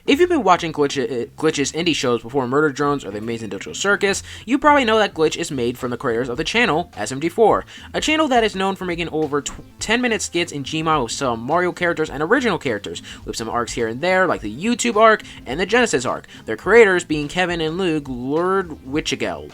If you've been watching Glitch's indie shows before Murder Drones or The Amazing Digital Circus, you probably know that Glitch is made from the creators of the channel SMG4, a channel that is known for making over 10-minute skits in Gmod with some Mario characters and original characters, with some arcs here and there like the YouTube arc and the Genesis arc, their creators being Kevin and Luke Lurdwichigel.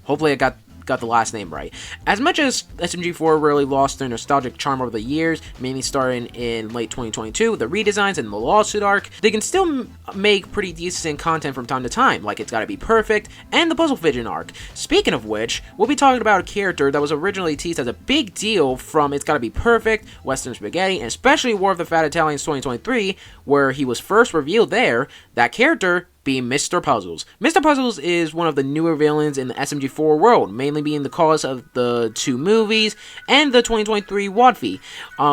Hopefully I got the last name right. As much as SMG4 really lost their nostalgic charm over the years, mainly starting in late 2022 with the redesigns and the lawsuit arc, they can still make pretty decent content from time to time, like It's Gotta Be Perfect and the Puzzle Vision arc. Speaking of which, we'll be talking about a character that was originally teased as a big deal from It's Gotta Be Perfect, Western Spaghetti, and especially War of the Fat Italians 2023, where he was first revealed there. That character being Mr. Puzzles. Mr. Puzzles is one of the newer villains in the SMG4 world, mainly being the cause of the 2 movies and the 2023 WOTFI,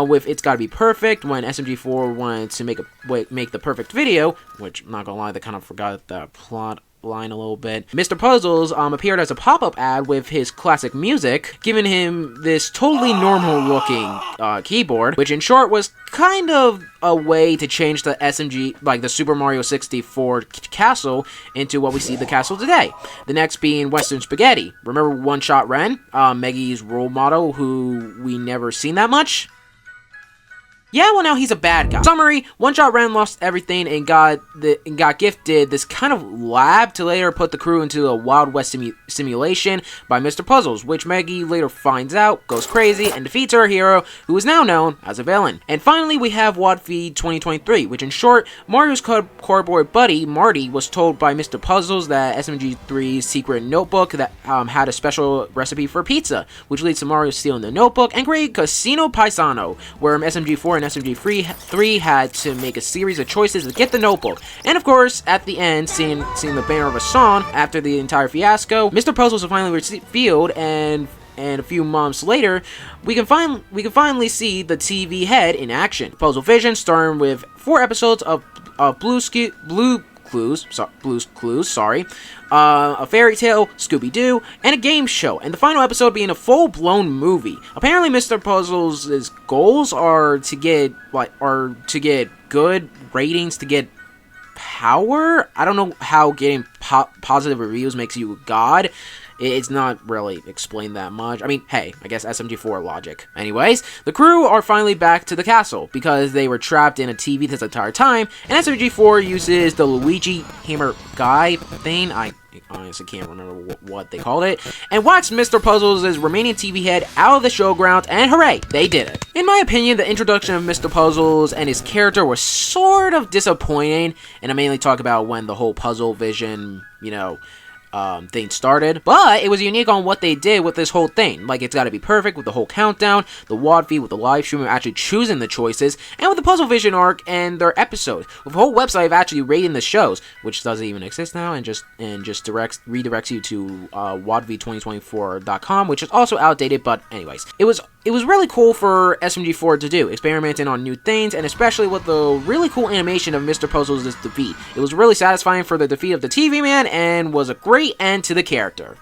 with It's Gotta Be Perfect, when SMG4 wanted to make the perfect video, which, I'm not gonna lie, they kind of forgot that plot line a little bit. Mr. Puzzles appeared as a pop-up ad with his classic music, giving him this totally normal looking keyboard, which in short was kind of a way to change the SMG, like the Super Mario 64 castle, into what we see the castle today. The next being Western Spaghetti. Remember One Shot Ren, Meggy's role model, who we never seen that much? Yeah, well, now he's a bad guy. Summary: One Shot Ren lost everything and got gifted this kind of lab to later put the crew into a Wild West simulation by Mr. Puzzles, which Meggy later finds out, goes crazy, and defeats her hero, who is now known as a villain. And finally, we have WOTFI 2023, which in short, Mario's cardboard buddy, Marty, was told by Mr. Puzzles that SMG3's secret notebook that had a special recipe for pizza, which leads to Mario stealing the notebook and creating Casino Paisano, where SMG4 and SMG3 had to make a series of choices to get the notebook. And of course, at the end, seeing the banner of a song after the entire fiasco, Mr. Puzzles was finally revealed, and a few months later, we can finally see the TV head in action. Puzzle Vision, starring with 4 episodes of Blue's Clues, a fairy tale, Scooby-Doo, and a game show, and the final episode being a full-blown movie. Apparently, Mr. Puzzles' goals are to get good ratings, to get power. I don't know how getting positive reviews makes you a god. It's not really explained that much. I mean, hey, I guess SMG4 logic. Anyways, the crew are finally back to the castle because they were trapped in a TV this entire time, and SMG4 uses the Luigi Hammer guy thing. I honestly can't remember what they called it, and whacks Mr. Puzzles' remaining TV head out of the showground, and hooray, they did it. In my opinion, the introduction of Mr. Puzzles and his character was sort of disappointing, and I mainly talk about when the whole Puzzle Vision, thing started, but it was unique on what they did with this whole thing. Like, It's Gotta Be Perfect with the whole countdown, the WOTFI with the live stream of actually choosing the choices, and with the Puzzle Vision arc and their episodes, with a whole website of actually rating the shows, which doesn't even exist now, and just redirects you to WOTFI2024.com, which is also outdated. But anyways, it was really cool for SMG4 to do, experimenting on new things, and especially with the really cool animation of Mr. Puzzles' defeat. It was really satisfying for the defeat of the TV man, and was a great end to the character.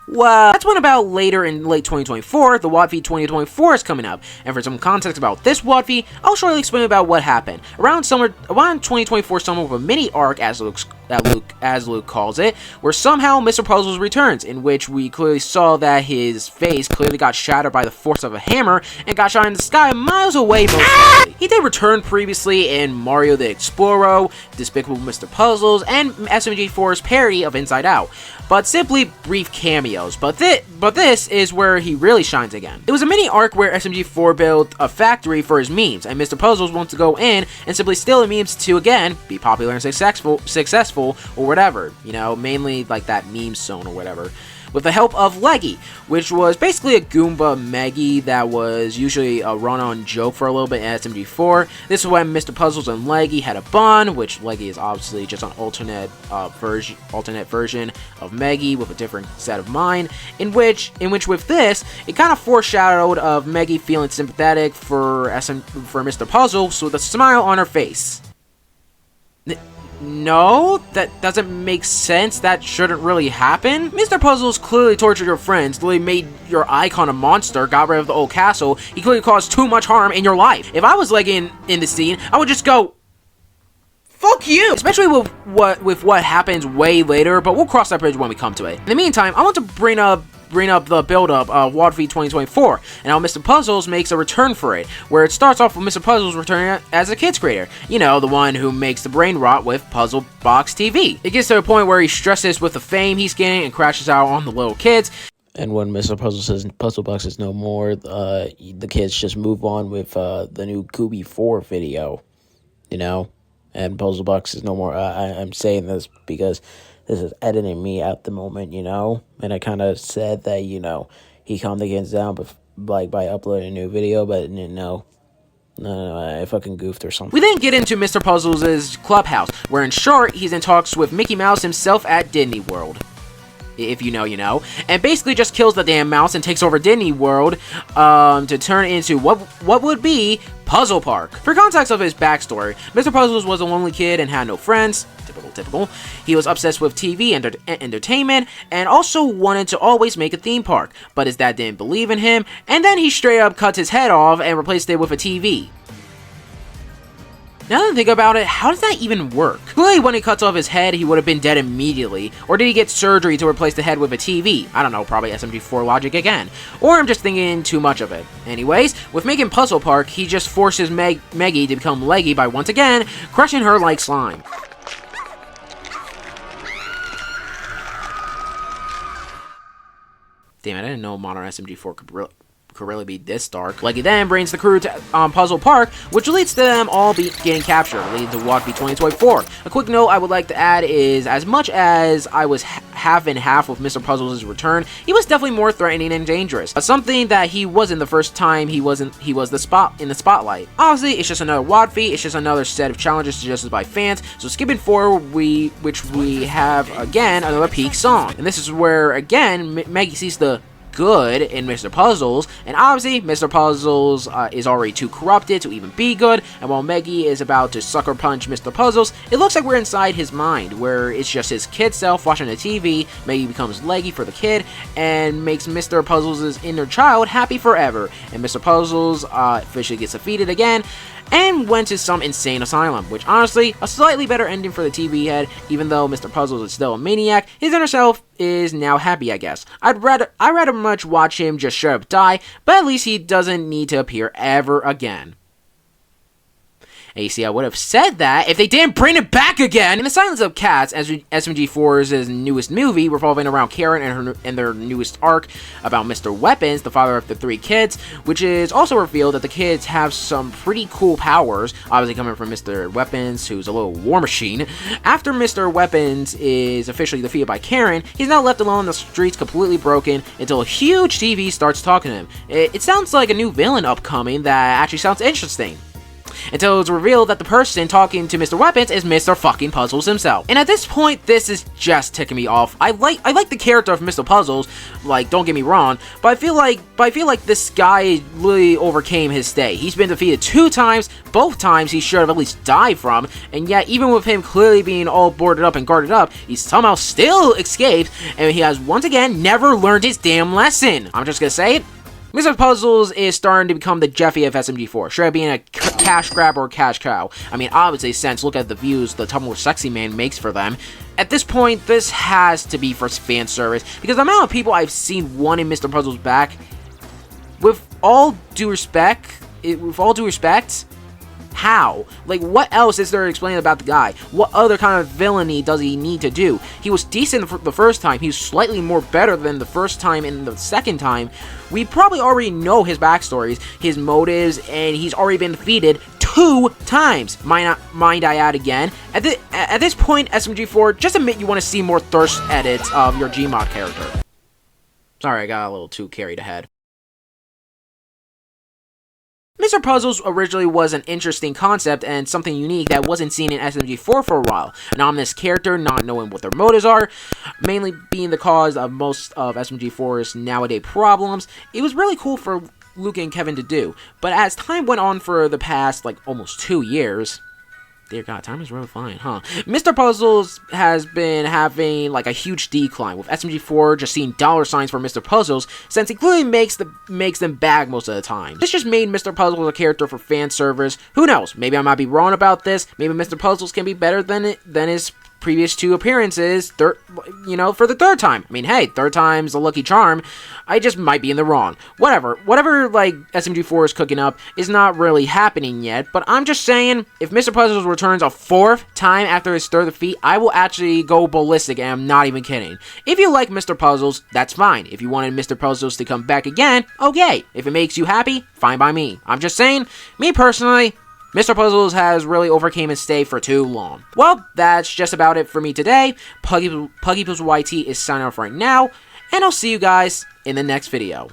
Well, that's when about later in late 2024, the WOTFI 2024 is coming up, and for some context about this WOTFI, I'll shortly explain about what happened. Around 2024 summer with a mini arc, as Luke calls it, where somehow Mr. Puzzles returns, in which we clearly saw that his face clearly got shattered by the force of a hammer, and got shot in the sky miles away most likely. He did return previously in Mario the Explorer, Despicable Mr. Puzzles, and SMG4's parody of Inside Out, but simply brief cameos. But this is where he really shines again. It was a mini arc where SMG4 built a factory for his memes, and Mr. Puzzles wants to go in and simply steal the memes to, again, be popular and successful, or whatever, mainly like that meme zone or whatever, with the help of Leggy, which was basically a Goomba Meggy that was usually a run-on joke for a little bit in SMG4. This is when Mr. Puzzles and Leggy had a bond, which Leggy is obviously just an alternate version of Meggy with a different set of mind, in which with this, it kind of foreshadowed of Meggy feeling sympathetic for Mr. Puzzles with a smile on her face. No, that doesn't make sense. That shouldn't really happen. Mr. Puzzles clearly tortured your friends, literally made your icon a monster, got rid of the old castle. He clearly caused too much harm in your life. If I was like in the scene, I would just go, Fuck you! Especially with what happens way later, but we'll cross that bridge when we come to it. In the meantime, I want to bring up the build-up of WOTFI 2024, and how Mr. Puzzles makes a return for it, where it starts off with Mr. Puzzles returning as a kids creator. You know, the one who makes the brain rot with Puzzle Box TV. It gets to a point where he stresses with the fame he's getting and crashes out on the little kids. And when Mr. Puzzle says Puzzle Box is no more, the kids just move on with the new Gooby 4 video, you know? And Puzzle Box is no more. I'm saying this because this is editing me at the moment, you know? And I kind of said that, you know, he calmed the kids down by uploading a new video, but no, I fucking goofed or something. We then get into Mr. Puzzles' clubhouse, where in short, he's in talks with Mickey Mouse himself at Disney World. If you know, you know. And basically just kills the damn mouse and takes over Disney World to turn into what would be Puzzle Park. For context of his backstory, Mr. Puzzles was a lonely kid and had no friends. Typical. He was obsessed with TV and entertainment, and also wanted to always make a theme park. But his dad didn't believe in him, and then he straight up cuts his head off and replaced it with a TV. Now that I think about it, how does that even work? Clearly, when he cuts off his head, he would have been dead immediately. Or did he get surgery to replace the head with a TV? I don't know, probably SMG4 logic again. Or I'm just thinking too much of it. Anyways, with making Puzzle Park, he just forces Meggy to become leggy by once again crushing her like slime. Damn it, I didn't know modern SMG4 could really be this dark. Leggy then brings the crew to Puzzle Park, which leads to them all getting captured, leading to WOTFI 2024. A quick note I would like to add is, as much as I was half and half with Mr. Puzzles' return, he was definitely more threatening and dangerous. Something that he wasn't the first time he was in the spotlight. Obviously, it's just another WOTFI, it's just another set of challenges suggested by fans, so skipping forward, we have, again, another peak song. And this is where, again, Maggie sees the good in Mr. Puzzles, and obviously Mr. Puzzles is already too corrupted to even be good, and while Meggy is about to sucker punch Mr. Puzzles, it looks like we're inside his mind, where it's just his kid self watching the TV. Meggy becomes leggy for the kid, and makes Mr. Puzzles' inner child happy forever, and Mr. Puzzles officially gets defeated again, and went to some insane asylum, which honestly, a slightly better ending for the TV head. Even though Mr. Puzzles is still a maniac, his inner self is now happy, I guess. I'd rather much watch him just straight up die, but at least he doesn't need to appear ever again. And you see, I would have said that if they didn't bring it back again! In The Silence of Cats, SMG4's newest movie, revolving around Karen and their newest arc about Mr. Weapons, the father of the 3 kids, which is also revealed that the kids have some pretty cool powers, obviously coming from Mr. Weapons, who's a little war machine. After Mr. Weapons is officially defeated by Karen, he's now left alone in the streets completely broken until a huge TV starts talking to him. It sounds like a new villain upcoming that actually sounds interesting. Until it's revealed that the person talking to Mr. Weapons is Mr. fucking Puzzles himself. And at this point, this is just ticking me off. I like the character of Mr. Puzzles, like, don't get me wrong, but I feel like this guy really overcame his stay. He's been defeated 2 times, both times he should have at least died from, and yet even with him clearly being all boarded up and guarded up, he somehow still escaped, and he has once again never learned his damn lesson. I'm just gonna say it. Mr. Puzzles is starting to become the Jeffy of SMG4, straight up being a cash grab or cash cow. I mean, obviously, since look at the views the Tumblr Sexy Man makes for them. At this point, this has to be for fan service, because the amount of people I've seen wanting Mr. Puzzles back, with all due respect, how? Like, what else is there to explain about the guy? What other kind of villainy does he need to do? He was decent the first time. He was slightly more better than the first time and the second time. We probably already know his backstories, his motives, and he's already been defeated 2 times. Mind I add again. At this point, SMG4, just admit you want to see more thirst edits of your Gmod character. Sorry, I got a little too carried ahead. Mr. Puzzles originally was an interesting concept and something unique that wasn't seen in SMG4 for a while. An ominous character, not knowing what their motives are, mainly being the cause of most of SMG4's nowadays problems. It was really cool for Luke and Kevin to do, but as time went on for the past, like, almost 2 years, Dear God, time is really flying, huh? Mr. Puzzles has been having like a huge decline, with SMG4 just seeing dollar signs for Mr. Puzzles, since he clearly makes them bag most of the time. This just made Mr. Puzzles a character for fan servers. Who knows? Maybe I might be wrong about this. Maybe Mr. Puzzles can be better than his previous 2 appearances, for the 3rd time. I mean, hey, 3rd time's a lucky charm. I just might be in the wrong. Whatever, like, SMG4 is cooking up is not really happening yet, but I'm just saying, if Mr. Puzzles returns a 4th time after his 3rd defeat, I will actually go ballistic, and I'm not even kidding. If you like Mr. Puzzles, that's fine. If you wanted Mr. Puzzles to come back again, okay. If it makes you happy, fine by me. I'm just saying, me personally, Mr. Puzzles has really overcame his stay for too long. Well, that's just about it for me today. Puggy YT is signing off right now, and I'll see you guys in the next video.